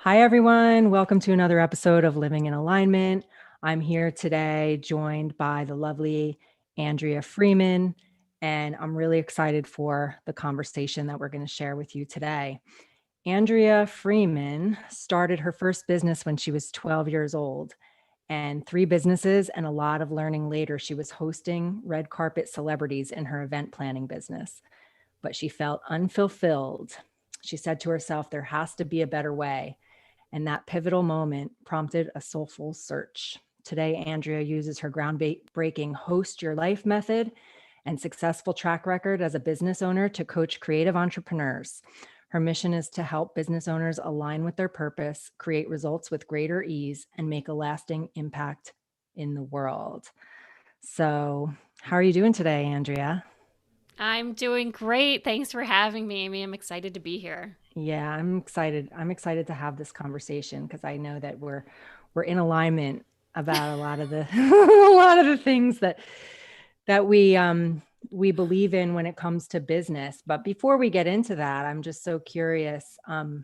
Hi, everyone. Welcome to another episode of Living in Alignment. I'm here today joined by the lovely Andrea Freeman, and I'm really excited for the conversation that we're going to share with you today. Andrea Freeman started her first business when she was 12 years old, and three businesses and a lot of learning later, she was hosting red carpet celebrities in her event planning business. But she felt unfulfilled. She said to herself, there has to be a better way. And that pivotal moment prompted a soulful search. Today, Andrea uses her groundbreaking H.O.S.T Your Life method and successful track record as a business owner to coach creative entrepreneurs. Her mission is to help business owners align with their purpose, create results with greater ease, and make a lasting impact in the world. So, how are you doing today, Andrea? I'm doing great. Thanks for having me, Amy. I'm excited to be here. Yeah, I'm excited. I'm excited to have this conversation because I know that we're in alignment about a lot of the a lot of the things that we believe in when it comes to business. But before we get into that, I'm just so curious. You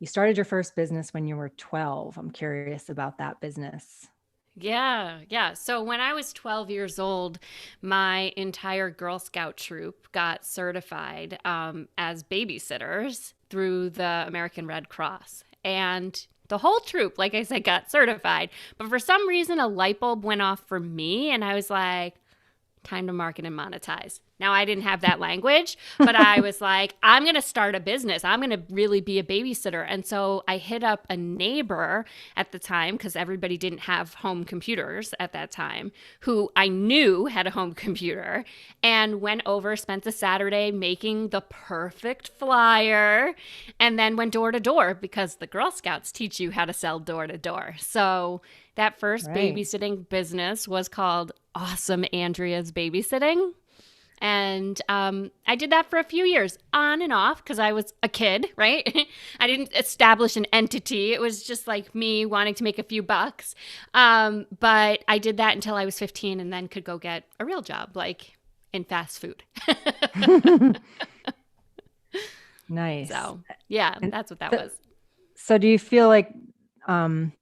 started your first business when you were 12. I'm curious about that business. Yeah. So when I was 12 years old, my entire Girl Scout troop got certified as babysitters through the American Red Cross. And the whole troop, like I said, got certified. But for some reason, a light bulb went off for me, and I was like, time to market and monetize. Now, I didn't have that language, but I was like, I'm going to start a business. I'm going to really be a babysitter. And so I hit up a neighbor at the time, because everybody didn't have home computers at that time, who I knew had a home computer, and went over, spent the Saturday making the perfect flyer, and then went door to door because the Girl Scouts teach you how to sell door to door. So that first Right. babysitting business was called Awesome Andrea's Babysitting. And I did that for a few years on and off because I was a kid, right? I didn't establish an entity. It was just like me wanting to make a few bucks. But I did that until I was 15 and then could go get a real job, like in fast food. Nice. So, yeah, And that's what that th- was. so do you feel like um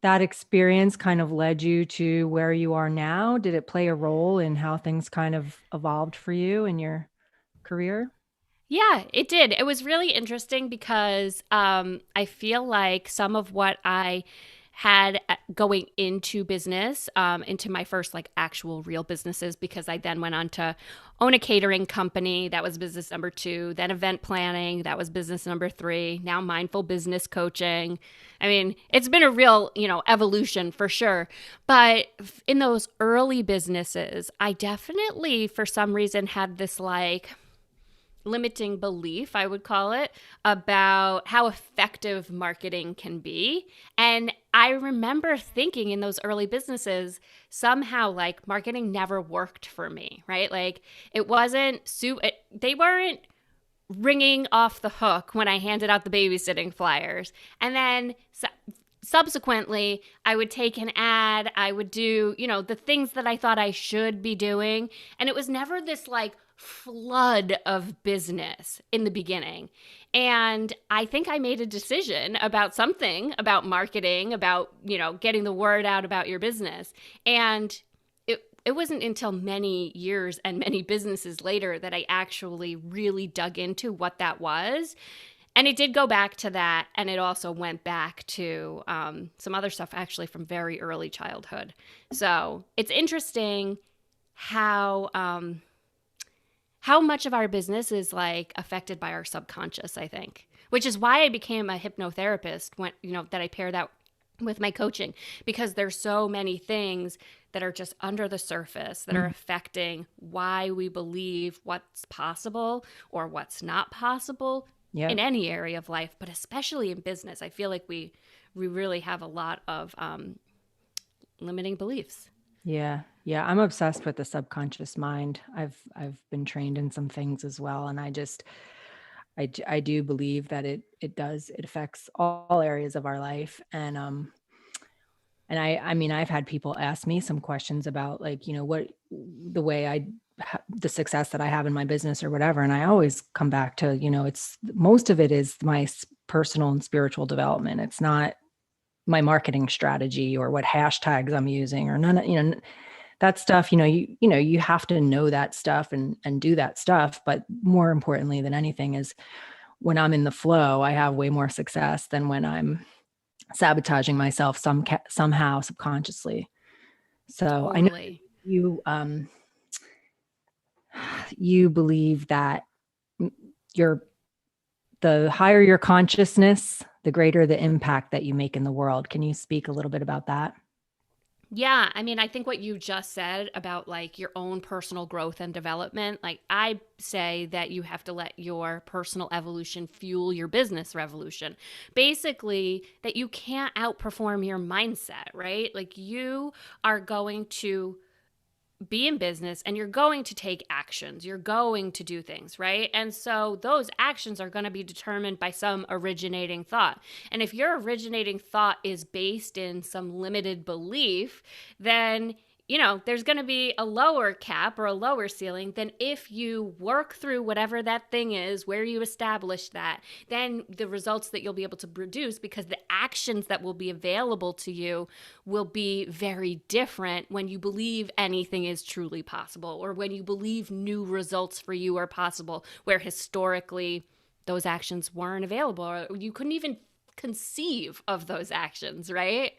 that experience kind of led you to where you are now? Did it play a role in how things kind of evolved for you in your career? Yeah, it did. It was really interesting because I feel like some of what I had going into business, into my first like actual real businesses, because I then went on to own a catering company. That was business number two. Then event planning. That was business number three. Now mindful business coaching. I mean, it's been a real, evolution for sure. But in those early businesses, I definitely, for some reason, had this like limiting belief, I would call it, about how effective marketing can be. And I remember thinking in those early businesses, somehow like marketing never worked for me, right? Like they weren't ringing off the hook when I handed out the babysitting flyers. And then subsequently, I would take an ad, I would do, the things that I thought I should be doing. And it was never this like flood of business in the beginning. And I think I made a decision about something about marketing, about, getting the word out about your business. And it wasn't until many years and many businesses later that I actually really dug into what that was. And it did go back to that, and it also went back to some other stuff actually from very early childhood. So it's interesting how how much of our business is like affected by our subconscious, I think, which is why I became a hypnotherapist when, that I pair that with my coaching, because there's so many things that are just under the surface that are Mm, affecting why we believe what's possible or what's not possible in yep. any area of life, but especially in business. I feel like we really have a lot of limiting beliefs. Yeah. Yeah. I'm obsessed with the subconscious mind. I've been trained in some things as well. And I do believe that it affects all areas of our life. And I mean, I've had people ask me some questions about like, what the way the success that I have in my business or whatever. And I always come back to, it's most of it is personal and spiritual development. It's not my marketing strategy or what hashtags I'm using or none of, that stuff, you have to know that stuff and do that stuff. But more importantly than anything is when I'm in the flow, I have way more success than when I'm sabotaging myself somehow subconsciously. So I know Totally. you, you believe that your the higher your consciousness, the greater the impact that you make in the world. Can you speak a little bit about that? Yeah, I mean, I think what you just said about like your own personal growth and development, like I say that you have to let your personal evolution fuel your business revolution. Basically, that you can't outperform your mindset, right? Like you are going to be in business and you're going to take actions. You're going to do things, right? And so those actions are going to be determined by some originating thought. And if your originating thought is based in some limited belief, then there's going to be a lower cap or a lower ceiling than if you work through whatever that thing is, where you establish that, then the results that you'll be able to produce, because the actions that will be available to you will be very different when you believe anything is truly possible, or when you believe new results for you are possible, where historically those actions weren't available, or you couldn't even conceive of those actions, right?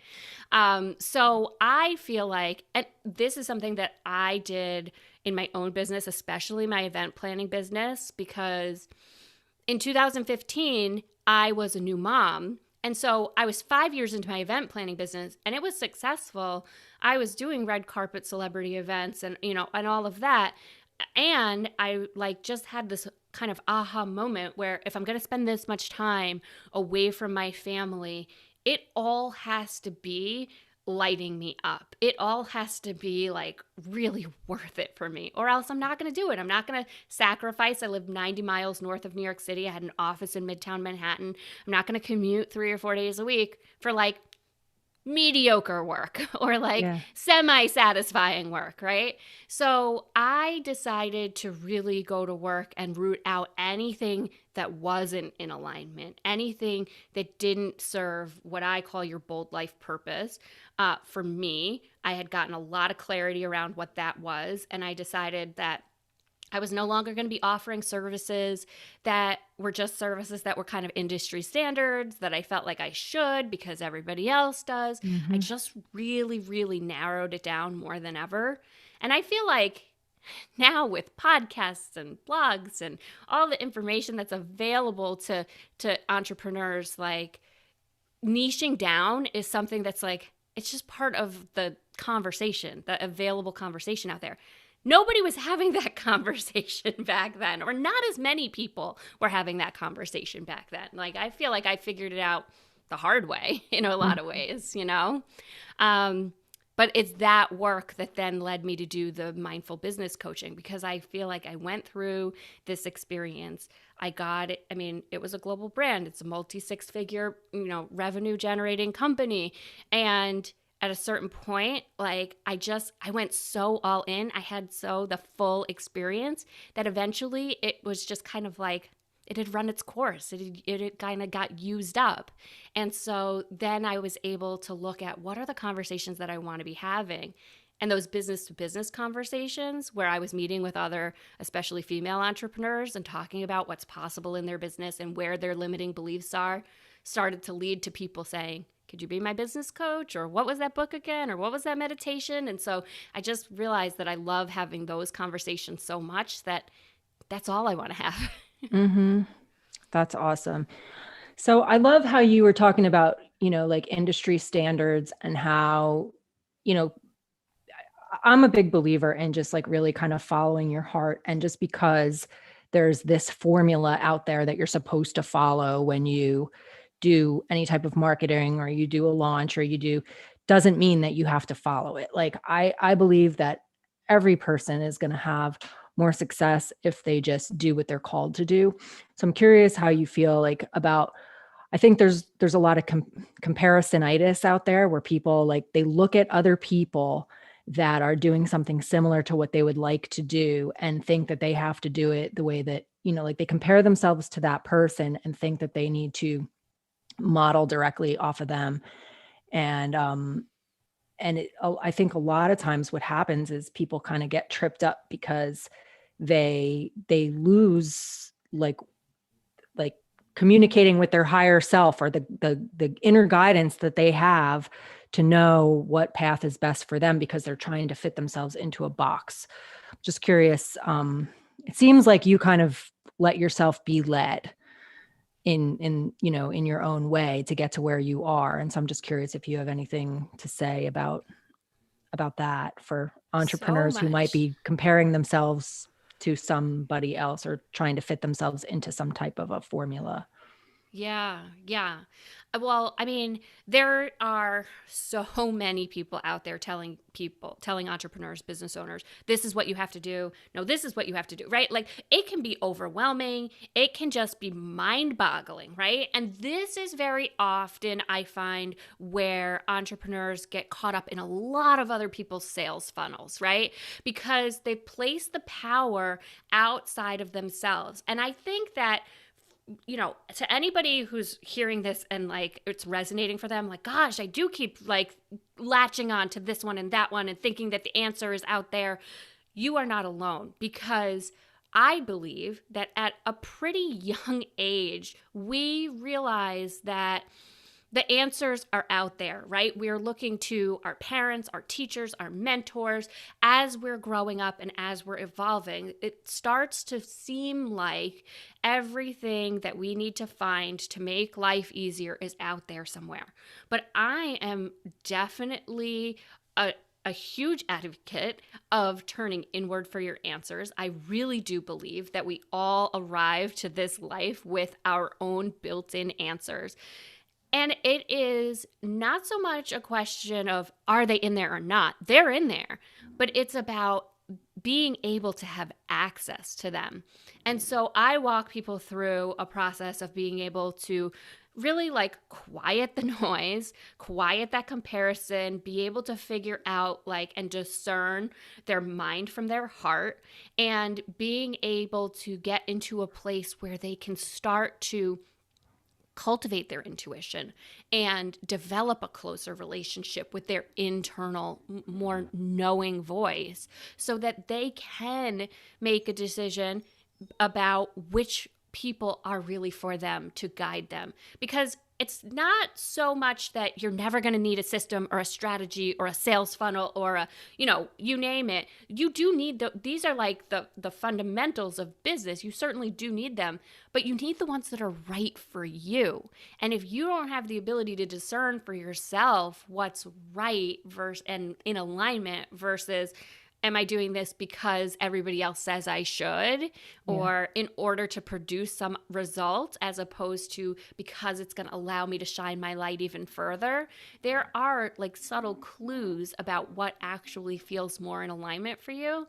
So I feel like, and this is something that I did in my own business, especially my event planning business, because in 2015, I was a new mom. And so I was 5 years into my event planning business and it was successful. I was doing red carpet celebrity events and all of that. And I like just had this kind of aha moment where if I'm going to spend this much time away from my family, it all has to be lighting me up. It all has to be like really worth it for me, or else I'm not going to do it. I'm not going to sacrifice. I live 90 miles north of New York City. I had an office in Midtown Manhattan. I'm not going to commute 3 or 4 days a week for like mediocre work or like Yeah. semi-satisfying work, right? So I decided to really go to work and root out anything that wasn't in alignment, anything that didn't serve what I call your bold life purpose. For me, I had gotten a lot of clarity around what that was, and I decided that I was no longer going to be offering services that were just services that were kind of industry standards that I felt like I should because everybody else does. I Mm-hmm. just really, really narrowed it down more than ever. And I feel like now with podcasts and blogs and all the information that's available to entrepreneurs, like niching down is something that's like, it's just part of the conversation, the available conversation out there. Nobody was having that conversation back then, or not as many people were having that conversation back then. Like, I feel like I figured it out the hard way in a lot of ways. But it's that work that then led me to do the mindful business coaching, because I feel like I went through this experience. I got it. I mean, it was a global brand. It's a multi-six-figure, revenue generating company. And at a certain point, like I went so all in. I had the full experience that eventually it was just kind of like it had run its course. It kind of got used up. And so then I was able to look at what are the conversations that I want to be having. And those business to business conversations where I was meeting with other, especially female entrepreneurs, and talking about what's possible in their business and where their limiting beliefs are, started to lead to people saying, could you be my business coach? Or what was that book again? Or what was that meditation? And so I just realized that I love having those conversations so much that that's all I want to have. Mm-hmm. That's awesome. So I love how you were talking about, like industry standards and how, you know, I'm a big believer in just like really kind of following your heart. And just because there's this formula out there that you're supposed to follow when you do any type of marketing or you do a launch or you do, doesn't mean that you have to follow it. Like I believe that every person is going to have more success if they just do what they're called to do. So I'm curious how you feel like about, I think there's a lot of comparisonitis out there where people like they look at other people that are doing something similar to what they would like to do and think that they have to do it the way that, like they compare themselves to that person and think that they need to model directly off of them. And I think a lot of times what happens is people kind of get tripped up because they lose like communicating with their higher self, or the inner guidance that they have to know what path is best for them, because they're trying to fit themselves into a box. Just curious. It seems like you kind of let yourself be led in your own way to get to where you are. And so I'm just curious if you have anything to say about that for So entrepreneurs who might much. be comparing themselves to somebody else or trying to fit themselves into some type of a formula. Yeah, yeah. Well, I mean, there are so many people out there telling entrepreneurs, business owners, this is what you have to do. No, this is what you have to do, right? Like it can be overwhelming. It can just be mind boggling, right? And this is very often, I find, where entrepreneurs get caught up in a lot of other people's sales funnels, right? Because they place the power outside of themselves. And I think that to anybody who's hearing this and like it's resonating for them, like, gosh, I do keep like latching on to this one and that one and thinking that the answer is out there. You are not alone, because I believe that at a pretty young age, we realize that the answers are out there, right? We're looking to our parents, our teachers, our mentors as we're growing up and as we're evolving. It starts to seem like everything that we need to find to make life easier is out there somewhere. But I am definitely a huge advocate of turning inward for your answers. I really do believe that we all arrive to this life with our own built in answers. And it is not so much a question of are they in there or not? They're in there, but it's about being able to have access to them. And so I walk people through a process of being able to really like quiet the noise, quiet that comparison, be able to figure out like and discern their mind from their heart, and being able to get into a place where they can start to cultivate their intuition and develop a closer relationship with their internal, more knowing voice, so that they can make a decision about which people are really for them to guide them. Because it's not so much that you're never going to need a system or a strategy or a sales funnel or you name it. You do need these are like the fundamentals of business. You certainly do need them, but you need the ones that are right for you. And if you don't have the ability to discern for yourself what's right versus and in alignment versus, am I doing this because everybody else says I should, Yeah. or in order to produce some result, as opposed to because it's going to allow me to shine my light even further? There are like subtle clues about what actually feels more in alignment for you.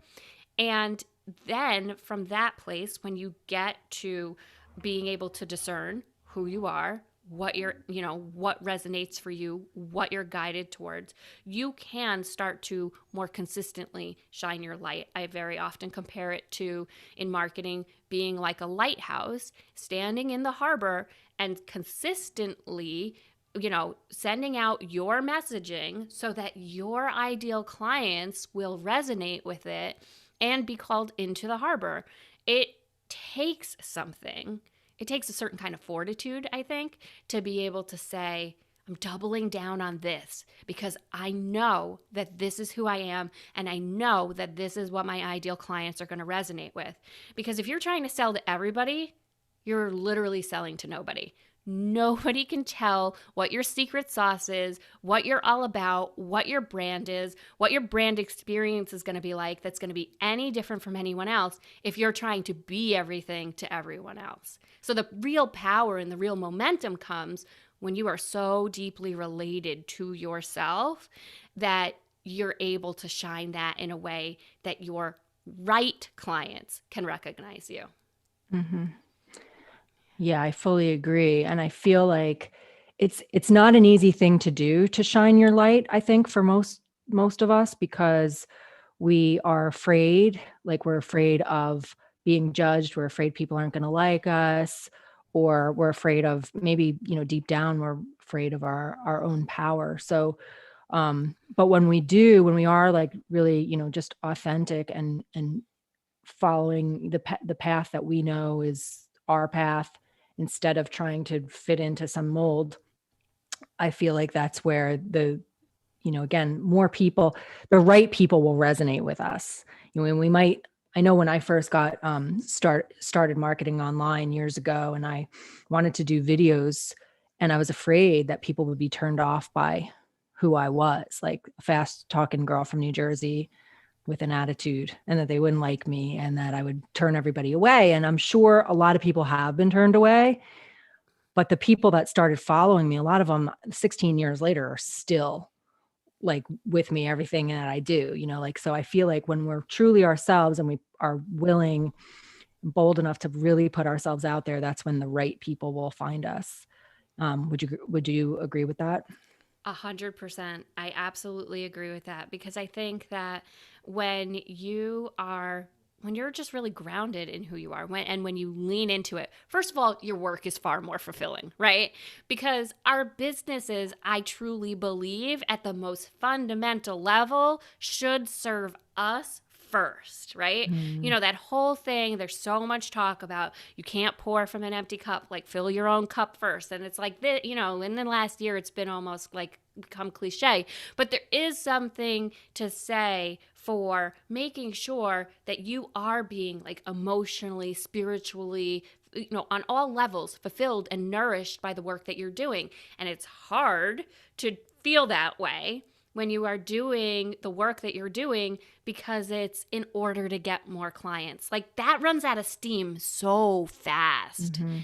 And then from that place, when you get to being able to discern who you are, what resonates for you, what you're guided towards, you can start to more consistently shine your light. I very often compare it to, in marketing, being like a lighthouse standing in the harbor and consistently sending out your messaging so that your ideal clients will resonate with it and be called into the harbor. It takes something. It takes a certain kind of fortitude, I think, to be able to say, I'm doubling down on this because I know that this is who I am, and I know that this is what my ideal clients are going to resonate with. Because if you're trying to sell to everybody, you're literally selling to nobody. Nobody can tell what your secret sauce is, what you're all about, what your brand is, what your brand experience is going to be like that's going to be any different from anyone else if you're trying to be everything to everyone else. So the real power and the real momentum comes when you are so deeply related to yourself that you're able to shine that in a way that your right clients can recognize you. Mm-hmm. Yeah, I fully agree. And I feel like it's not an easy thing to do, to shine your light, I think, for most of us, because we are afraid, like we're afraid of being judged. We're afraid people aren't going to like us, or we're afraid of, maybe, deep down, we're afraid of our own power. So, but when we are like really, just authentic and following the path that we know is our path, instead of trying to fit into some mold, I feel like that's where again, more people, the right people will resonate with us. And I know when I first got started marketing online years ago, and I wanted to do videos, and I was afraid that people would be turned off by who I was, like a fast talking girl from New Jersey with an attitude, and that they wouldn't like me and that I would turn everybody away. And I'm sure a lot of people have been turned away, but the people that started following me, a lot of them 16 years later are still like with me, everything that I do, like, so I feel like when we're truly ourselves and we are willing, bold enough to really put ourselves out there, that's when the right people will find us. Would you agree with that? 100%. I absolutely agree with that because I think that when you are when you're just really grounded in who you are when you lean into it, first of all, your work is far more fulfilling, right? Because our businesses, I truly believe at the most fundamental level, should serve us first, right? Mm, That whole thing, there's so much talk about you can't pour from an empty cup, like fill your own cup first. And it's like, in the last year, it's been almost like become cliche, but there is something to say for making sure that you are being like emotionally, spiritually, on all levels fulfilled and nourished by the work that you're doing. And it's hard to feel that way when you are doing the work that you're doing because it's in order to get more clients. Like that runs out of steam so fast. mm-hmm.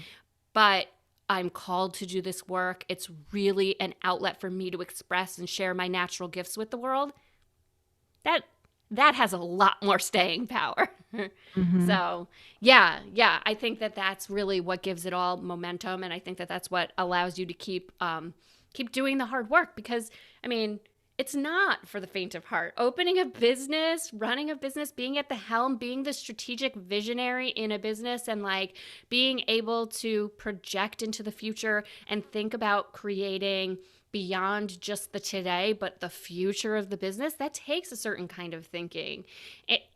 But I'm called to do this work. It's really an outlet for me to express and share my natural gifts with the world. That that has a lot more staying power. Mm-hmm. So, yeah, I think that that's really what gives it all momentum, and I think that that's what allows you to keep doing the hard work because, I mean, it's not for the faint of heart. Opening a business, running a business, being at the helm, being the strategic visionary in a business, and like being able to project into the future and think about creating beyond just the today, but the future of the business, that takes a certain kind of thinking.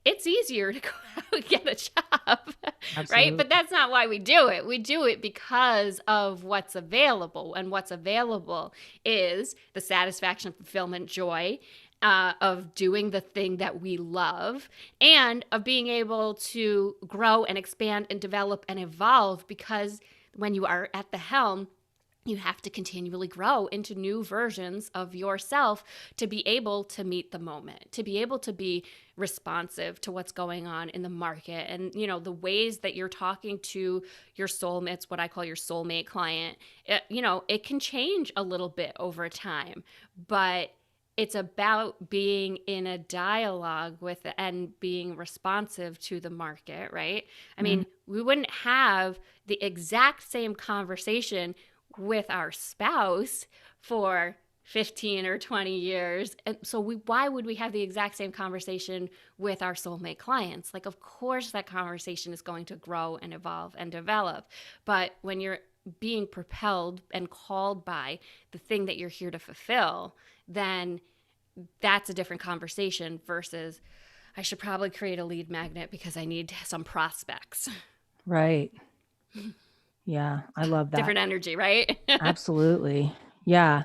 It's easier to go out and get a job, right? But Absolutely. that's not why we do it. We do it because of what's available. And what's available is the satisfaction, fulfillment, joy of doing the thing that we love and of being able to grow and expand and develop and evolve because when you are at the helm, you have to continually grow into new versions of yourself to be able to meet the moment, to be able to be responsive to what's going on in the market. And, the ways that you're talking to your soulmates, what I call your soulmate client, it can change a little bit over time, but it's about being in a dialogue with and being responsive to the market, right? I Mm, mean, we wouldn't have the exact same conversation with our spouse for 15 or 20 years. And so why would we have the exact same conversation with our soulmate clients? Like, of course, that conversation is going to grow and evolve and develop. But when you're being propelled and called by the thing that you're here to fulfill, then that's a different conversation versus I should probably create a lead magnet because I need some prospects. right. Yeah, I love that. Different energy, right? Absolutely. Yeah.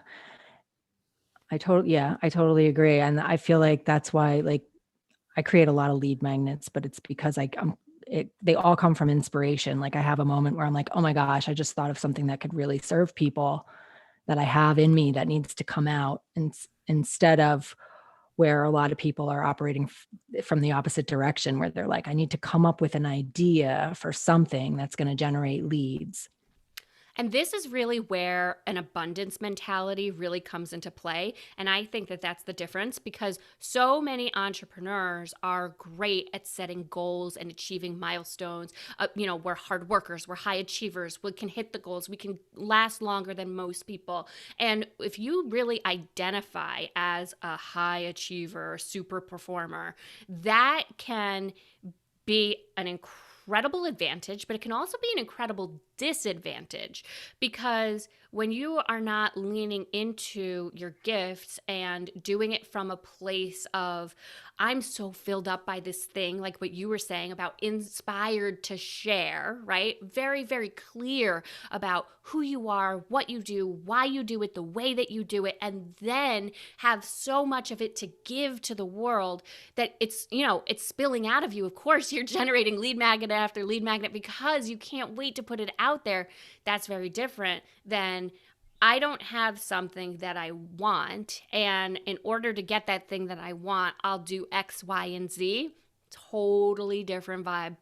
I totally agree. And I feel like that's why, like, I create a lot of lead magnets, but it's because they all come from inspiration. Like I have a moment where I'm like, oh my gosh, I just thought of something that could really serve people that I have in me that needs to come out. And instead of where a lot of people are operating from the opposite direction, where they're like, I need to come up with an idea for something that's going to generate leads. And this is really where an abundance mentality really comes into play. And I think that that's the difference because so many entrepreneurs are great at setting goals and achieving milestones. We're hard workers, we're high achievers, we can hit the goals, we can last longer than most people. And if you really identify as a high achiever, super performer, that can be an incredible advantage, but it can also be an incredible disadvantage, because when you are not leaning into your gifts and doing it from a place of, I'm so filled up by this thing, like what you were saying about inspired to share, right? Very, very clear about who you are, what you do, why you do it, the way that you do it, and then have so much of it to give to the world that it's, it's spilling out of you. Of course, you're generating lead magnet after lead magnet because you can't wait to put it out there. That's very different than, I don't have something that I want, and in order to get that thing that I want, I'll do X, Y, and Z. Totally different vibe.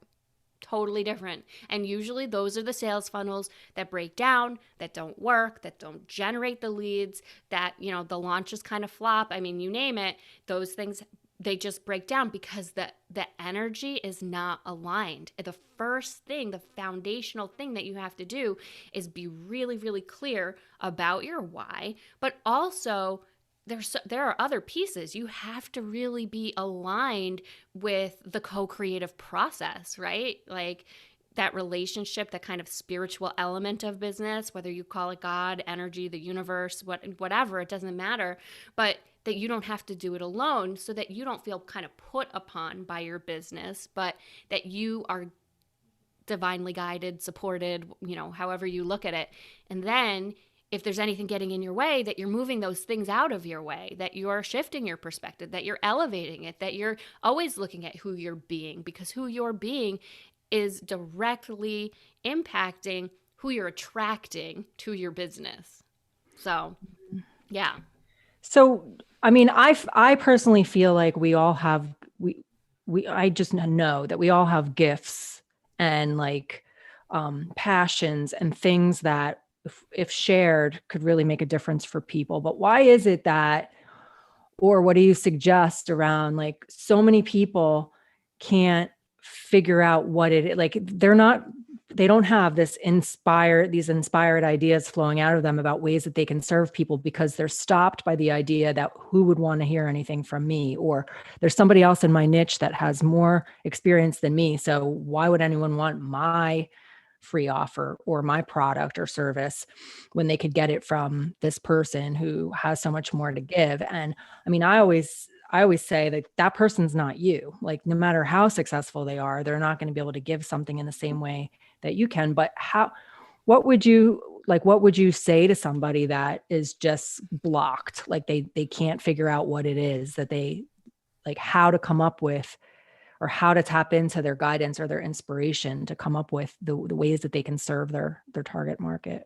Totally different. And usually those are the sales funnels that break down, that don't work, that don't generate the leads, that, the launches kind of flop. I mean, you name it, those things, they just break down because the energy is not aligned. The first thing, the foundational thing that you have to do is be really, really clear about your why, but also there are other pieces. You have to really be aligned with the co-creative process, right? Like that relationship, that kind of spiritual element of business, whether you call it God, energy, the universe, whatever, it doesn't matter. But that you don't have to do it alone, so that you don't feel kind of put upon by your business, but that you are divinely guided, supported, however you look at it. And then if there's anything getting in your way, that you're moving those things out of your way, that you're shifting your perspective, that you're elevating it, that you're always looking at who you're being, because who you're being is directly impacting who you're attracting to your business. So, yeah. So, I mean, I personally feel like we all have, I just know that we all have gifts and like passions and things that if shared could really make a difference for people. But why is it that, or what do you suggest around like so many people can't figure out what it is? Like they don't have these inspired ideas flowing out of them about ways that they can serve people, because they're stopped by the idea that who would want to hear anything from me, or there's somebody else in my niche that has more experience than me. So why would anyone want my free offer or my product or service when they could get it from this person who has so much more to give? And I mean, I always say that that person's not you. Like, no matter how successful they are, they're not going to be able to give something in the same way that you can. But what would you say to somebody that is just blocked? Like they can't figure out what it is that they like, how to come up with, or how to tap into their guidance or their inspiration to come up with the ways that they can serve their target market.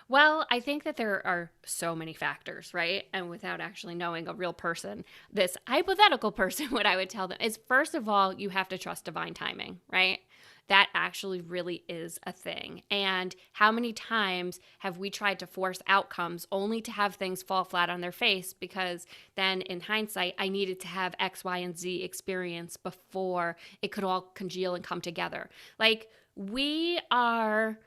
Well, I think that there are so many factors, right? And without actually knowing a real person, this hypothetical person, what I would tell them is, first of all, you have to trust divine timing, right? That actually really is a thing. And how many times have we tried to force outcomes only to have things fall flat on their face, because then in hindsight, I needed to have X, Y, and Z experience before it could all congeal and come together. Like, we are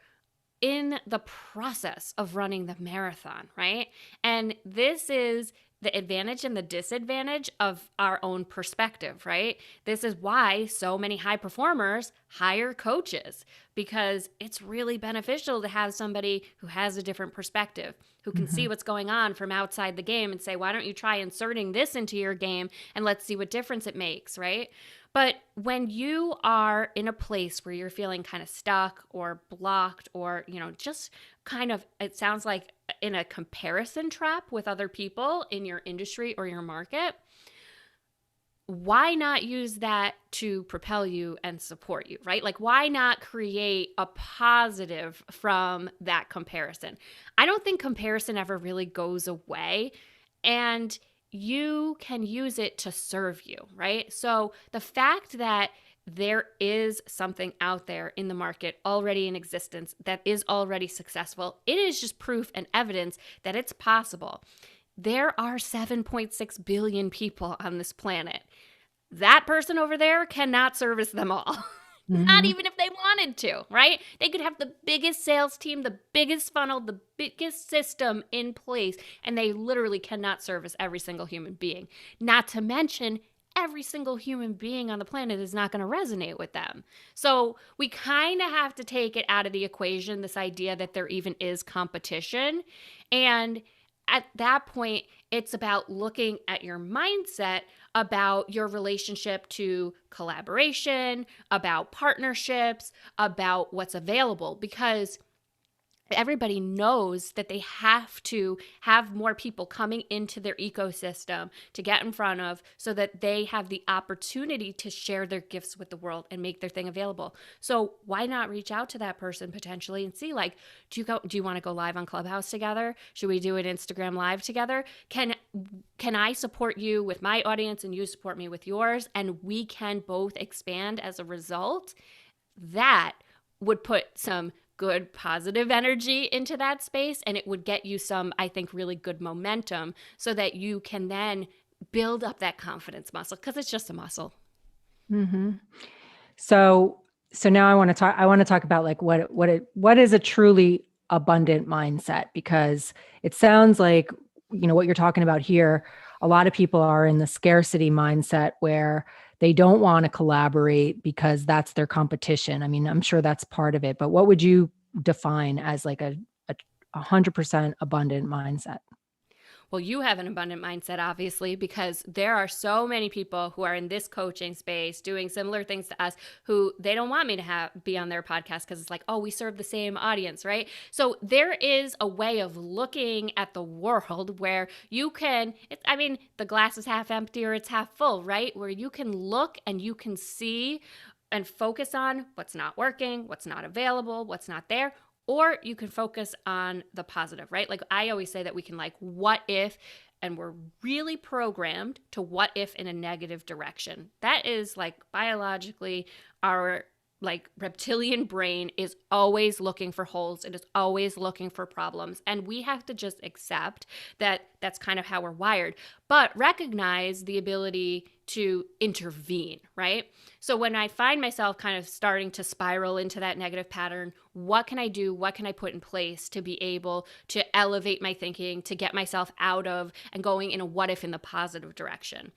in the process of running the marathon, right? And this is the advantage and the disadvantage of our own perspective, right? This is why so many high performers hire coaches, because it's really beneficial to have somebody who has a different perspective, who can see what's going on from outside the game and say, why don't you try inserting this into your game and let's see what difference it makes, right? But when you are in a place where you're feeling kind of stuck or blocked, or, just kind of, it sounds like in a comparison trap with other people in your industry or your market, why not use that to propel you and support you, right? Like, why not create a positive from that comparison? I don't think comparison ever really goes away, and you can use it to serve you, right? So the fact that there is something out there in the market already in existence that is already successful, it is just proof and evidence that it's possible. There are 7.6 billion people on this planet. That person over there cannot service them all. Not even if they wanted to, right? They could have the biggest sales team, the biggest funnel, the biggest system in place, and they literally cannot service every single human being. Not to mention every single human being on the planet is not going to resonate with them. So we kind of have to take it out of the equation, this idea that there even is competition. And at that point, it's about looking at your mindset about your relationship to collaboration, about partnerships, about what's available, because everybody knows that they have to have more people coming into their ecosystem to get in front of, so that they have the opportunity to share their gifts with the world and make their thing available. So why not reach out to that person potentially and see, like, do you want to go live on Clubhouse together? Should we do an Instagram live together? Can I support you with my audience and you support me with yours, and we can both expand as a result? That would put some good positive energy into that space, and it would get you some, I think, really good momentum, so that you can then build up that confidence muscle, because it's just a muscle. Mm-hmm. So now I want to talk about like what is a truly abundant mindset, because it sounds like, what you're talking about here, a lot of people are in the scarcity mindset where they don't want to collaborate because that's their competition. I mean, I'm sure that's part of it, but what would you define as like a 100% abundant mindset? Well, you have an abundant mindset, obviously, because there are so many people who are in this coaching space doing similar things to us, who they don't want me to be on their podcast, because it's like, oh, we serve the same audience, right? So there is a way of looking at the world where you can, the glass is half empty or it's half full, right? Where you can look and you can see and focus on what's not working, what's not available, what's not there. Or you can focus on the positive, right? Like I always say that we can like, what if, and we're really programmed to what if in a negative direction. That is like biologically our like reptilian brain is always looking for holes. It is always looking for problems. And we have to just accept that that's kind of how we're wired, but recognize the ability to intervene, right? So when I find myself kind of starting to spiral into that negative pattern, what can I do? What can I put in place to be able to elevate my thinking, to get myself out of and going in a what if in the positive direction?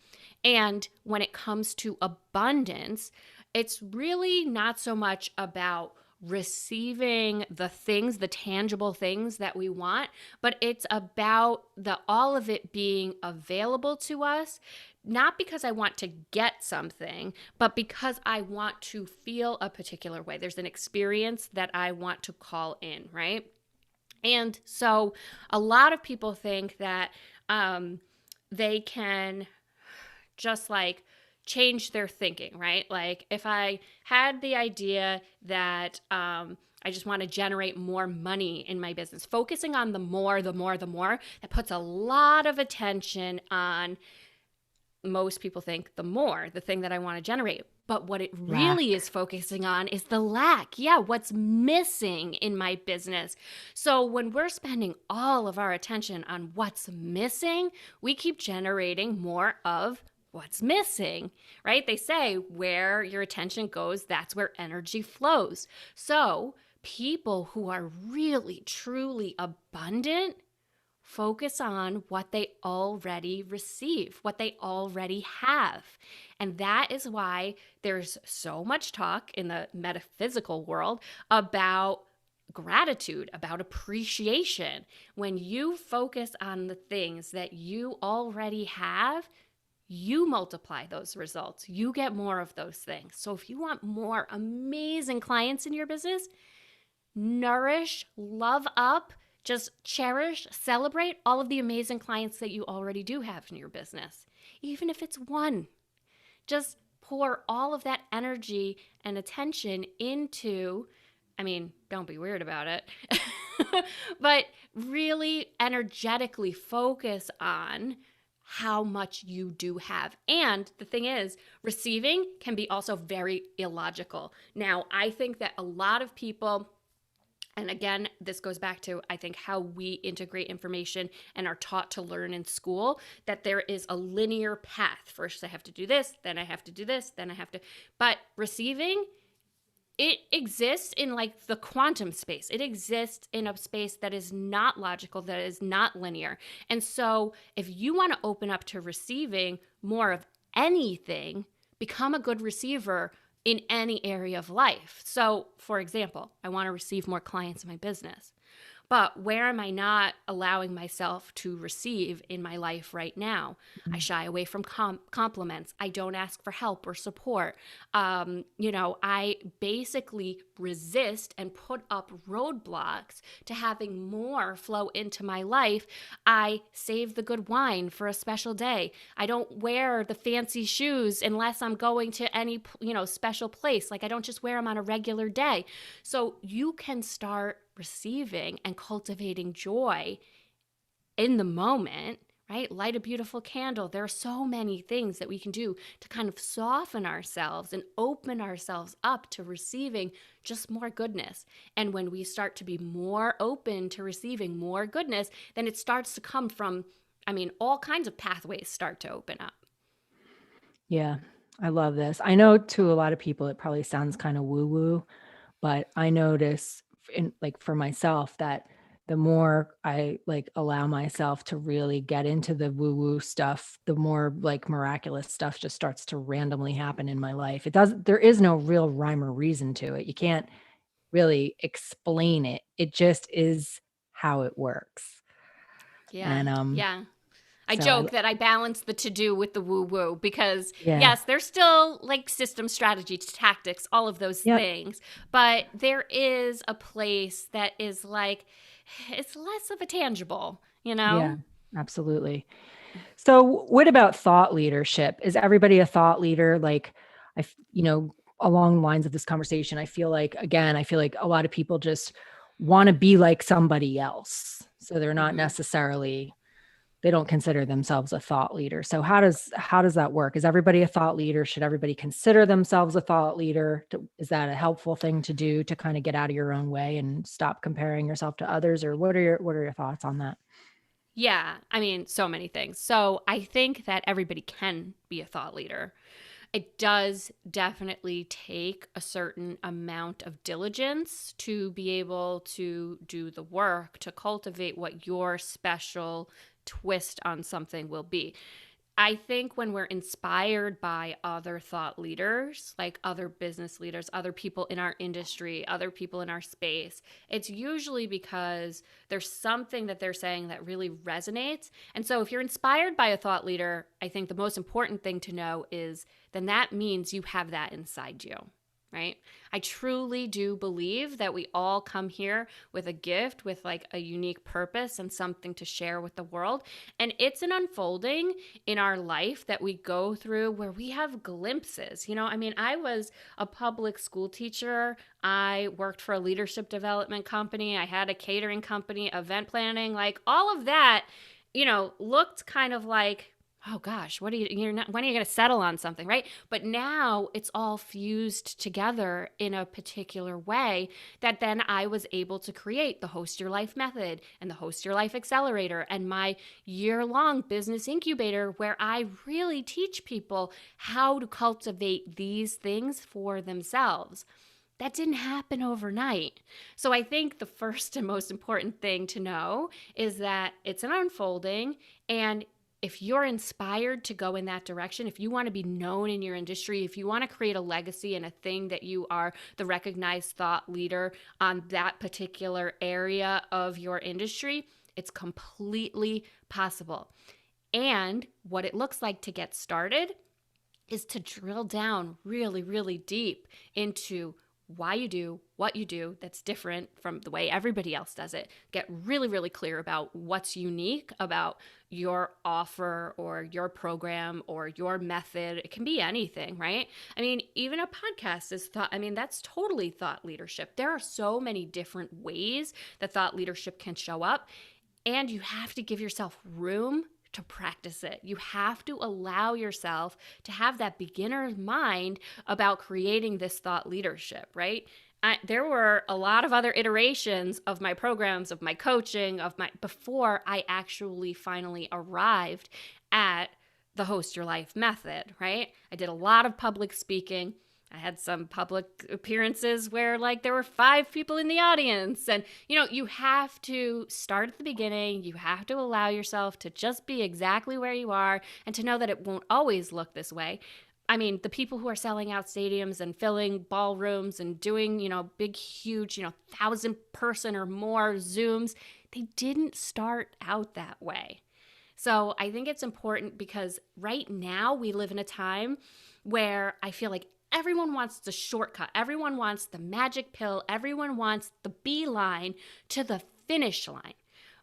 And when it comes to abundance, it's really not so much about receiving the things, the tangible things that we want, but it's about all of it being available to us, not because I want to get something, but because I want to feel a particular way. There's an experience that I want to call in, right? And so a lot of people think that they can just like change their thinking, right? Like if I had the idea that I just want to generate more money in my business, focusing on the more, that puts a lot of attention on, most people think, the thing that I want to generate. But what it really is focusing on is the lack. Yeah, what's missing in my business. So when we're spending all of our attention on what's missing, we keep generating more of what's missing, right? They say where your attention goes, that's where energy flows. So people who are really, truly abundant focus on what they already receive, what they already have. And that is why there's so much talk in the metaphysical world about gratitude, about appreciation. When you focus on the things that you already have, you multiply those results. You get more of those things. So if you want more amazing clients in your business, nourish, love up, just cherish, celebrate all of the amazing clients that you already do have in your business. Even if it's one, just pour all of that energy and attention into, don't be weird about it, but really energetically focus on how much you do have. And the thing is, receiving can be also very illogical. Now, I think that a lot of people, and again, this goes back to, I think, how we integrate information and are taught to learn in school, that there is a linear path. First, I have to do this, then I have to do this, then I have to. But receiving, it exists in like the quantum space. It exists in a space that is not logical, that is not linear. And so if you want to open up to receiving more of anything, become a good receiver in any area of life. So, for example, I want to receive more clients in my business. But where am I not allowing myself to receive in my life right now? I shy away from compliments. I don't ask for help or support. I basically resist and put up roadblocks to having more flow into my life. I save the good wine for a special day. I don't wear the fancy shoes unless I'm going to any, special place. Like I don't just wear them on a regular day. So you can start receiving and cultivating joy in the moment, right? Light a beautiful candle. There are so many things that we can do to kind of soften ourselves and open ourselves up to receiving just more goodness. And when we start to be more open to receiving more goodness, then it starts to come from, all kinds of pathways start to open up. Yeah, I love this. I know to a lot of people it probably sounds kind of woo woo, but I notice in like for myself that the more I like allow myself to really get into the woo woo stuff, the more like miraculous stuff just starts to randomly happen in my life. There is no real rhyme or reason to it. You can't really explain it. It just is how it works. Yeah. And Yeah. I so I joke that I balance the to do with the woo woo because, yeah. yes, there's still like system strategy, tactics, all of those Yep. things. But there is a place that is like, it's less of a tangible, you Yeah, know? absolutely. So what about thought leadership? Is everybody a thought leader? Like along the lines of this conversation, I feel like a lot of people just want to be like somebody else. So they're not Mm-hmm. necessarily, they don't consider themselves a thought leader. So how does that work? Is everybody a thought leader? Should everybody consider themselves a thought leader? Is that a helpful thing to do to kind of get out of your own way and stop comparing yourself to others? Or what are your thoughts on that? Yeah, so many things. So I think that everybody can be a thought leader. It does definitely take a certain amount of diligence to be able to do the work to cultivate what your special twist on something will be. I think when we're inspired by other thought leaders, like other business leaders, other people in our industry, other people in our space, it's usually because there's something that they're saying that really resonates. And so if you're inspired by a thought leader, I think the most important thing to know is then that means you have that inside you. Right? I truly do believe that we all come here with a gift, with like a unique purpose and something to share with the world. And it's an unfolding in our life that we go through where we have glimpses. I was a public school teacher. I worked for a leadership development company. I had a catering company, event planning, like all of that, looked kind of like, oh gosh, you're not, when are you going to settle on something, right? But now it's all fused together in a particular way that then I was able to create the Host Your Life method and the Host Your Life Accelerator and my year-long business incubator, where I really teach people how to cultivate these things for themselves. That didn't happen overnight. So I think the first and most important thing to know is that it's an unfolding, and if you're inspired to go in that direction, if you want to be known in your industry, if you want to create a legacy and a thing that you are the recognized thought leader on that particular area of your industry, it's completely possible. And what it looks like to get started is to drill down really, really deep into why you do what you do that's different from the way everybody else does it. Get really, really clear about what's unique about your offer or your program or your method. It can be anything, right? Even a podcast is thought, that's totally thought leadership. There are so many different ways that thought leadership can show up, and you have to give yourself room to practice it. You have to allow yourself to have that beginner's mind about creating this thought leadership, right? There were a lot of other iterations of my programs, of my coaching, before I actually finally arrived at the Host Your Life method, right? I did a lot of public speaking. I had some public appearances where like there were 5 people in the audience. And, you have to start at the beginning. You have to allow yourself to just be exactly where you are and to know that it won't always look this way. I mean, the people who are selling out stadiums and filling ballrooms and doing, big, huge, 1,000-person or more Zooms, they didn't start out that way. So I think it's important because right now we live in a time where I feel like everyone wants the shortcut. Everyone wants the magic pill. Everyone wants the beeline to the finish line.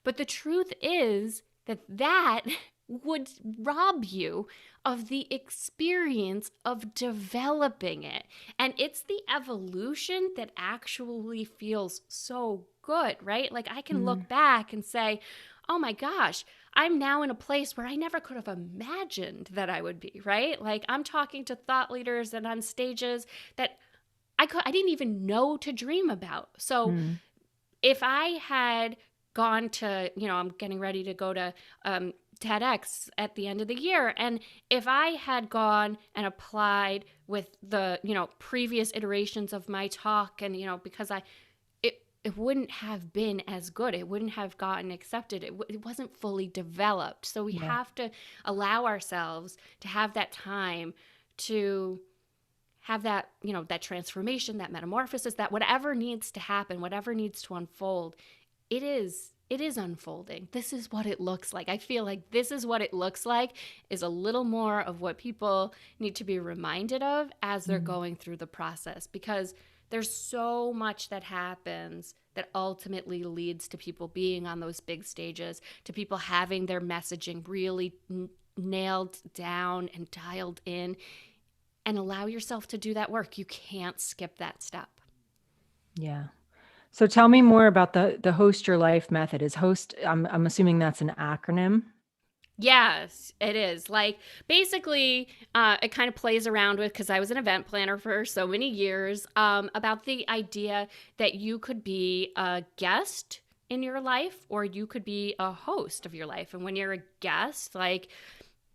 But the truth is that would rob you of the experience of developing it. And it's the evolution that actually feels so good, right? Like I can look back and say, oh my gosh, I'm now in a place where I never could have imagined that I would be, right? Like I'm talking to thought leaders and on stages that I didn't even know to dream about. So if I had gone to, I'm getting ready to go to TEDx at the end of the year. And if I had gone and applied with the, previous iterations of my talk and, because it wouldn't have been as good. It wouldn't have gotten accepted. It wasn't fully developed. So we have to allow ourselves to have that time to have that, that transformation, that metamorphosis, that whatever needs to happen, whatever needs to unfold, it is unfolding. This is what it looks like. I feel like this is what it looks like is a little more of what people need to be reminded of as they're going through the process, because there's so much that happens that ultimately leads to people being on those big stages, to people having their messaging really nailed down and dialed in, and allow yourself to do that work. You can't skip that step. Yeah. So tell me more about the H.O.S.T Your Life method. Is H.O.S.T, I'm assuming that's an acronym. Yes, it is. Like basically, it kind of plays around with, because I was an event planner for so many years, about the idea that you could be a guest in your life or you could be a host of your life. And when you're a guest, like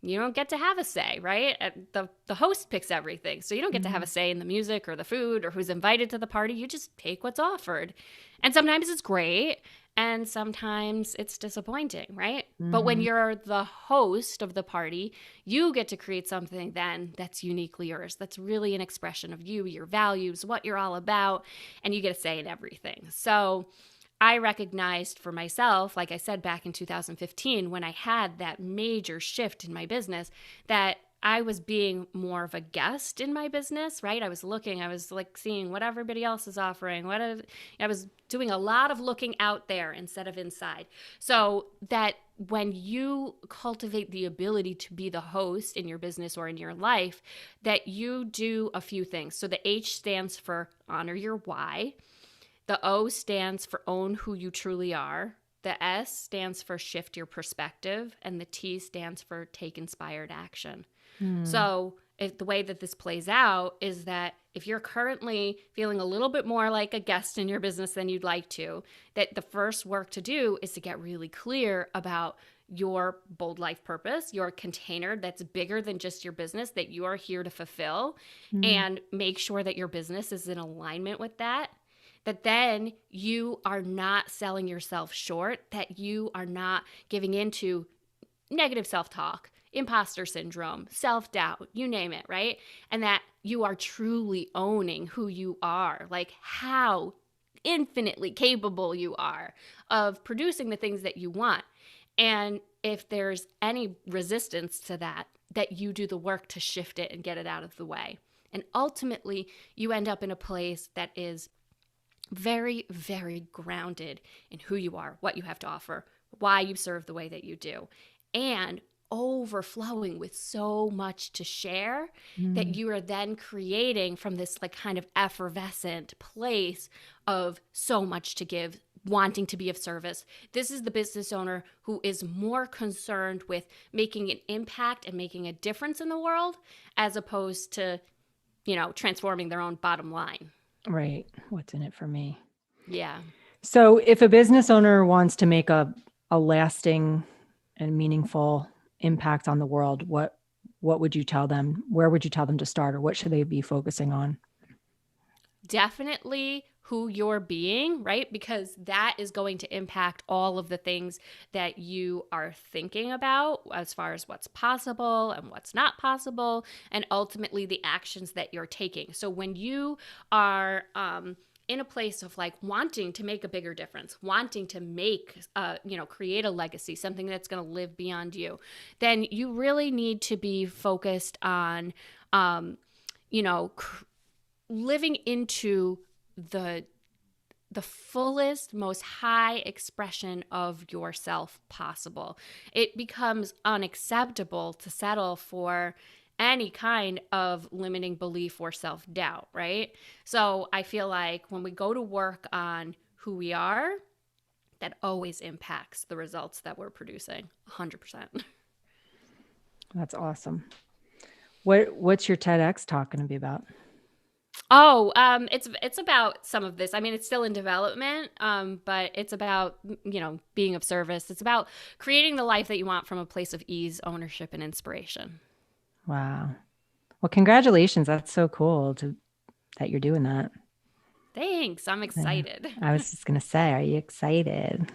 you don't get to have a say, right? The host picks everything. So you don't get to have a say in the music or the food or who's invited to the party. You just take what's offered. And sometimes it's great and sometimes it's disappointing, right? But when you're the host of the party, you get to create something then that's uniquely yours. That's really an expression of you, your values, what you're all about, and you get a say in everything. So I recognized for myself, like I said, back in 2015, when I had that major shift in my business, that I was being more of a guest in my business, right? I was like seeing what everybody else is offering. I was doing a lot of looking out there instead of inside. So that when you cultivate the ability to be the host in your business or in your life, that you do a few things. So the H stands for honor your why. The O stands for own who you truly are. The S stands for shift your perspective. And the T stands for take inspired action. So the way that this plays out is that if you're currently feeling a little bit more like a guest in your business than you'd like to, that the first work to do is to get really clear about your bold life purpose, your container that's bigger than just your business that you are here to fulfill, and make sure that your business is in alignment with that. That then you are not selling yourself short, that you are not giving into negative self-talk, imposter syndrome, self-doubt, you name it, right? And that you are truly owning who you are, like how infinitely capable you are of producing the things that you want. And if there's any resistance to that, that you do the work to shift it and get it out of the way. And ultimately, you end up in a place that is very, very grounded in who you are, what you have to offer, why you serve the way that you do, and overflowing with so much to share that you are then creating from this like kind of effervescent place of so much to give, wanting to be of service. This is the business owner who is more concerned with making an impact and making a difference in the world as opposed to, transforming their own bottom line. Right. What's in it for me? Yeah. So if a business owner wants to make a lasting and meaningful impact on the world, what would you tell them? Where would you tell them to start, or what should they be focusing on? definitely who you're being, right? Because that is going to impact all of the things that you are thinking about as far as what's possible and what's not possible, and ultimately the actions that you're taking. So when you are in a place of like wanting to make a bigger difference, wanting to make, create a legacy, something that's going to live beyond you, then you really need to be focused on, um, you know, living into the the fullest, most high expression of yourself possible. It becomes unacceptable to settle for any kind of limiting belief or self-doubt, right? So I feel like when we go to work on who we are, that always impacts the results that we're producing 100%. That's awesome. What's your TEDx talk going to be about? Oh, it's about some of this. I mean, it's still in development, but it's about being of service. It's about creating the life that you want from a place of ease, ownership, and inspiration. Wow. Well, congratulations. That's so cool that you're doing that. Thanks. I'm Yeah. excited. I was just going to say, are you excited?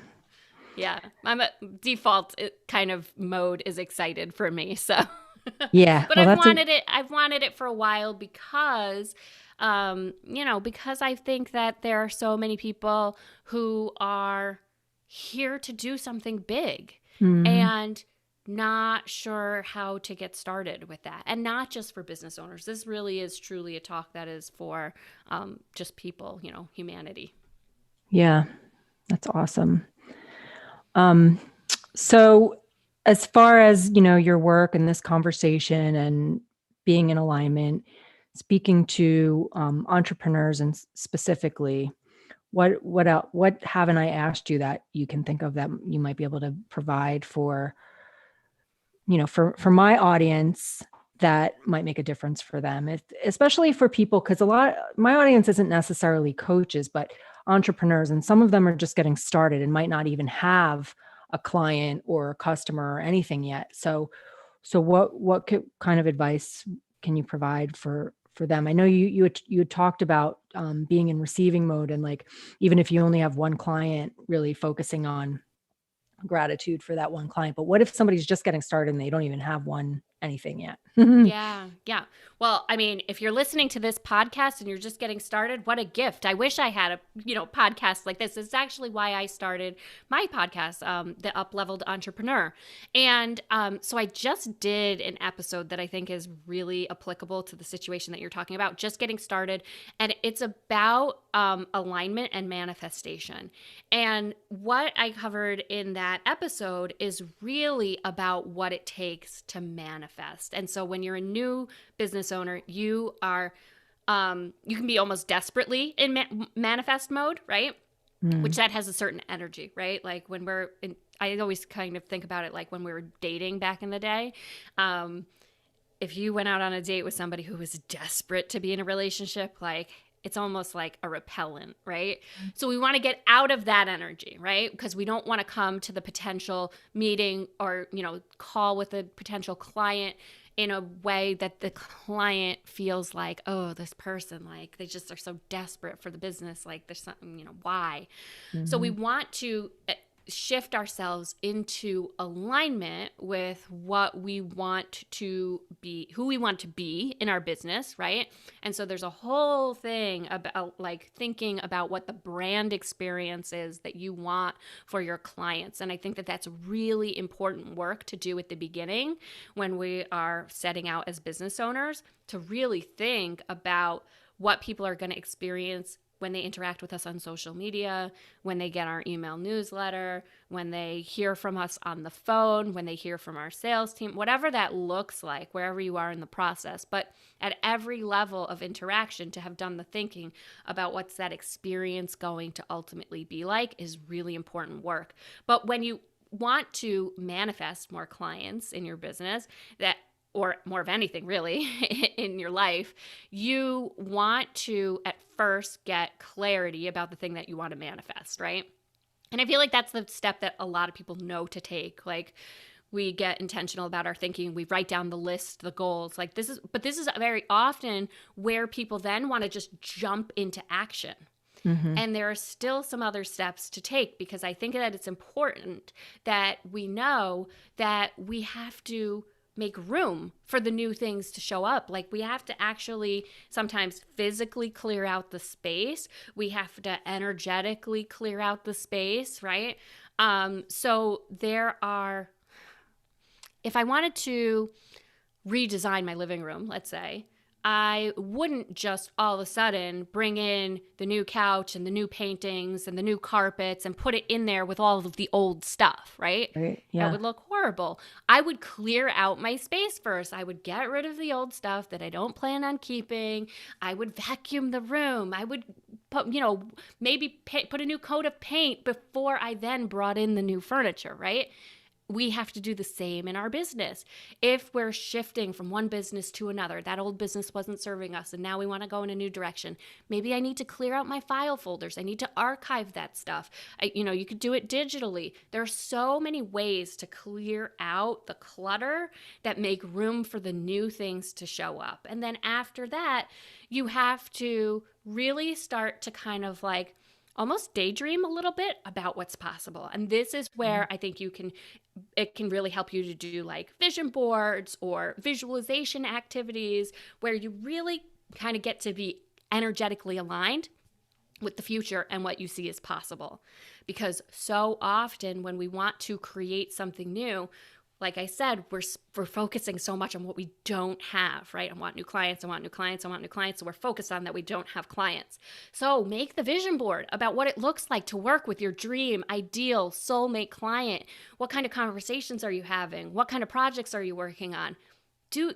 Yeah, I'm a default kind of mode is excited for me. So, Yeah. but Well, I've that's a wanted it. I've wanted it for a while because, because I think that there are so many people who are here to do something big mhm. and not sure how to get started with that. And not just for business owners. This really is truly a talk that is for just people, humanity. Yeah, that's awesome. Um, so as far as, your work and this conversation and being in alignment, speaking to entrepreneurs and specifically, what haven't I asked you that you can think of that you might be able to provide for, for my audience that might make a difference for them, especially for people, because my audience isn't necessarily coaches, but entrepreneurs, and some of them are just getting started and might not even have a client or a customer or anything yet. So what kind of advice can you provide for them? I know you had talked about being in receiving mode, and like even if you only have one client, really focusing on gratitude for that one client. But what if somebody's just getting started and they don't even have anything yet? Yeah, yeah. Well, I mean, if you're listening to this podcast and you're just getting started, what a gift. I wish I had a, podcast like this. It's actually why I started my podcast, The Upleveled Entrepreneur. And so I just did an episode that I think is really applicable to the situation that you're talking about, just getting started. And it's about alignment and manifestation. And what I covered in that episode is really about what it takes to manifest. And so when you're a new business owner, you can be almost desperately in manifest mode, right? Which Mm. that has a certain energy, right? Like when I always kind of think about it like when we were dating back in the day. If you went out on a date with somebody who was desperate to be in a relationship, like it's almost like a repellent, right? So we want to get out of that energy, right? Because we don't want to come to the potential meeting or, call with a potential client in a way that the client feels like, oh, this person, like they just are so desperate for the business. Like there's something, why? So we Mhm. want to shift ourselves into alignment with what we want to be, who we want to be in our business, right? And so there's a whole thing about like thinking about what the brand experience is that you want for your clients. And I think that that's really important work to do at the beginning when we are setting out as business owners, to really think about what people are going to experience when they interact with us on social media, when they get our email newsletter, when they hear from us on the phone, when they hear from our sales team, whatever that looks like, wherever you are in the process. But at every level of interaction, to have done the thinking about what's that experience going to ultimately be like is really important work. But when you want to manifest more clients in your business, that or more of anything really in your life, you want to at first get clarity about the thing that you want to manifest, right? And I feel like that's the step that a lot of people know to take. Like We get intentional about our thinking. We write down the list, the goals. Like this is very often where people then want to just jump into action. Mhm. And there are still some other steps to take, because I think that it's important that we know that we have to make room for the new things to show up. Like, we have to actually sometimes physically clear out the space. We have to energetically clear out the space, right? So there are, if I wanted to redesign my living room, let's say, I wouldn't just all of a sudden bring in the new couch and the new paintings and the new carpets and put it in there with all of the old stuff, right? Right. That Yeah. would look horrible. I would clear out my space first. I would get rid of the old stuff that I don't plan on keeping. I would vacuum the room. I would put, maybe put a new coat of paint before I then brought in the new furniture, right? We have to do the same in our business. If we're shifting from one business to another, that old business wasn't serving us and now we want to go in a new direction. Maybe I need to clear out my file folders. I need to archive that stuff. You could do it digitally. There are so many ways to clear out the clutter that make room for the new things to show up. And then after that, you have to really start to kind of like almost daydream a little bit about what's possible. And this is where I think it can really help you to do like vision boards or visualization activities where you really kind of get to be energetically aligned with the future and what you see as possible. Because so often when we want to create something new, like I said, we're focusing so much on what we don't have, right? I want new clients, I want new clients, I want new clients. So we're focused on that we don't have clients. So make the vision board about what it looks like to work with your dream, ideal, soulmate client. What kind of conversations are you having? What kind of projects are you working on? Do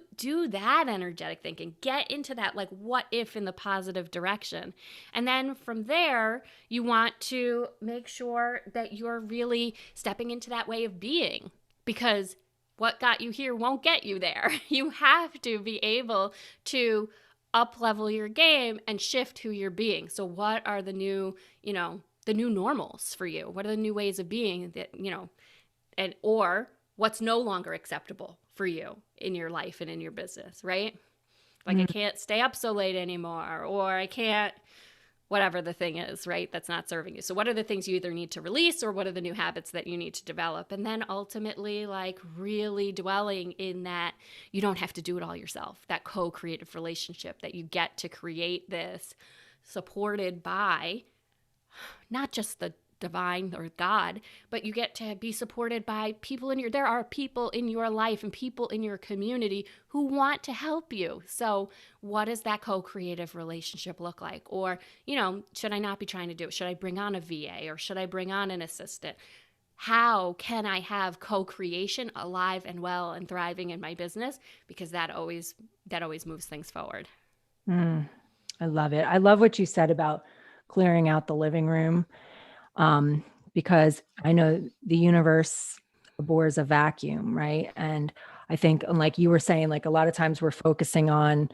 that energetic thinking. Get into that like what if in the positive direction. And then from there, you want to make sure that you're really stepping into that way of being, because what got you here won't get you there. You have to be able to up level your game and shift who you're being. So what are the new, the new normals for you? What are the new ways of being that, and or what's no longer acceptable for you in your life and in your business, right? Like, I Mhm. can't stay up so late anymore, or I can't, whatever the thing is, right? That's not serving you. So what are the things you either need to release, or what are the new habits that you need to develop? And then ultimately, like, really dwelling in that you don't have to do it all yourself, that co-creative relationship that you get to create this supported by not just the divine or God, but you get to be supported by people there are people in your life and people in your community who want to help you. So what does that co-creative relationship look like? Or, should I not be trying to do it? Should I bring on a VA, or should I bring on an assistant? How can I have co-creation alive and well and thriving in my business? Because that always moves things forward. Mm. I love it. I love what you said about clearing out the living room, um, because I know the universe abhors a vacuum, right? And I think, and like you were saying, like a lot of times we're focusing on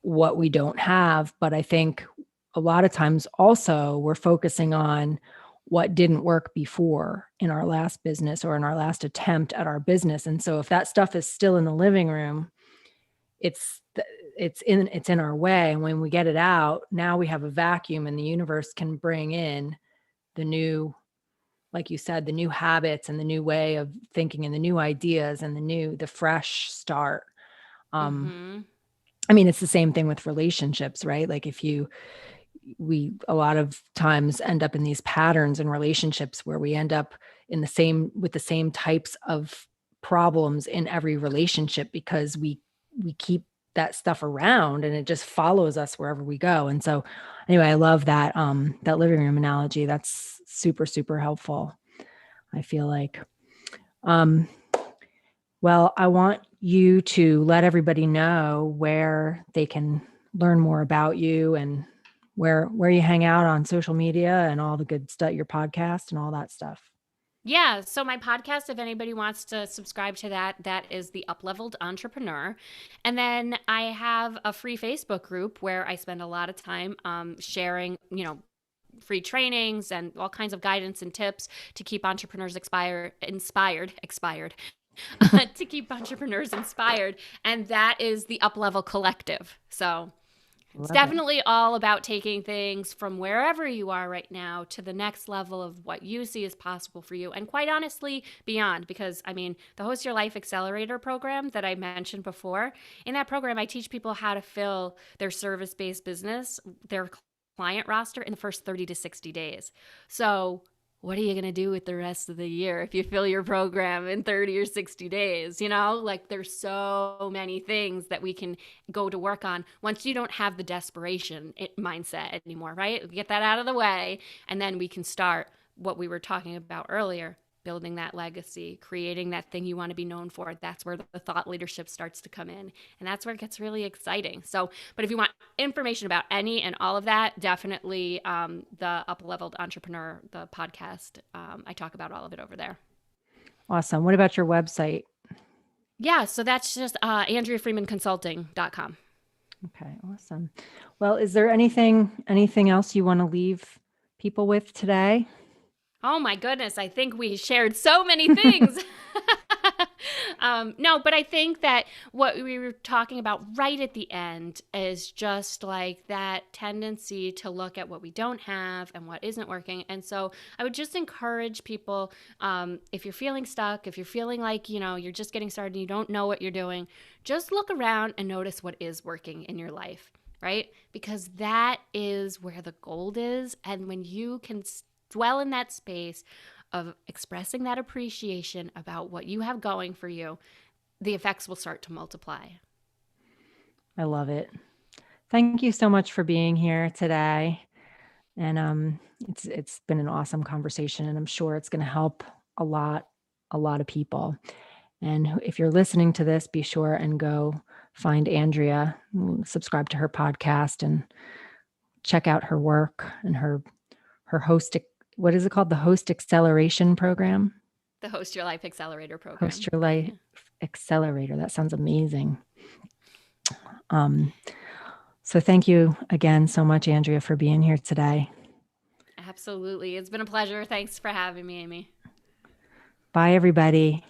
what we don't have, but I think a lot of times also we're focusing on what didn't work before in our last business or in our last attempt at our business. And so if that stuff is still in the living room, it's in our way. And when we get it out, now we have a vacuum, and the universe can bring in the new, like you said, the new habits and the new way of thinking and the new ideas and the fresh start. Um, Mhm. I mean, it's the same thing with relationships, right? Like we a lot of times end up in these patterns in relationships where we end up with the same types of problems in every relationship, because we keep that stuff around and it just follows us wherever we go. And so anyway, I love that living room analogy. That's super, super helpful, I feel like. Um, well, I want you to let everybody know where they can learn more about you, and where you hang out on social media and all the good stuff, your podcast and all that stuff. Yeah, so my podcast, if anybody wants to subscribe to that, that is the Upleveled Entrepreneur. And then I have a free Facebook group where I spend a lot of time sharing, free trainings and all kinds of guidance and tips to keep entrepreneurs expired. to keep entrepreneurs inspired. And that is the Uplevel Collective. So it's Love it. definitely all about taking things from wherever you are right now to the next level of what you see is possible for you. And quite honestly, beyond. Because, I mean, the Host Your Life Accelerator program that I mentioned before, in that program, I teach people how to fill their service based business, their client roster in the first 30 to 60 days. So, what are you going to do with the rest of the year if you fill your program in 30 or 60 days? You know, like there's so many things that we can go to work on once you don't have the desperation mindset anymore, right? Get that out of the way. And then we can start what we were talking about earlier, building that legacy, creating that thing you want to be known for. That's where the thought leadership starts to come in. And that's where it gets really exciting. So, but if you want information about any and all of that, definitely the Up Leveled Entrepreneur, the podcast. I talk about all of it over there. Awesome. What about your website? Yeah, so that's just AndreaFreemanConsulting.com. Okay, awesome. Well, is there anything else you want to leave people with today? Oh my goodness, I think we shared so many things. No, but I think that what we were talking about right at the end is just like that tendency to look at what we don't have and what isn't working. And so I would just encourage people, if you're feeling stuck, if you're feeling like, you're just getting started and you don't know what you're doing, just look around and notice what is working in your life, right? Because that is where the gold is. And when you can dwell in that space of expressing that appreciation about what you have going for you, the effects will start to multiply. I love it. Thank you so much for being here today. And it's been an awesome conversation, and I'm sure it's going to help a lot of people. And if you're listening to this, be sure and go find Andrea, subscribe to her podcast, and check out her work and her host. What is it called? The Host Acceleration Program. The Host Your Life Accelerator program. Host Your Life Accelerator. That sounds amazing. So thank you again so much, Andrea, for being here today. Absolutely. It's been a pleasure. Thanks for having me, Amy. Bye, everybody.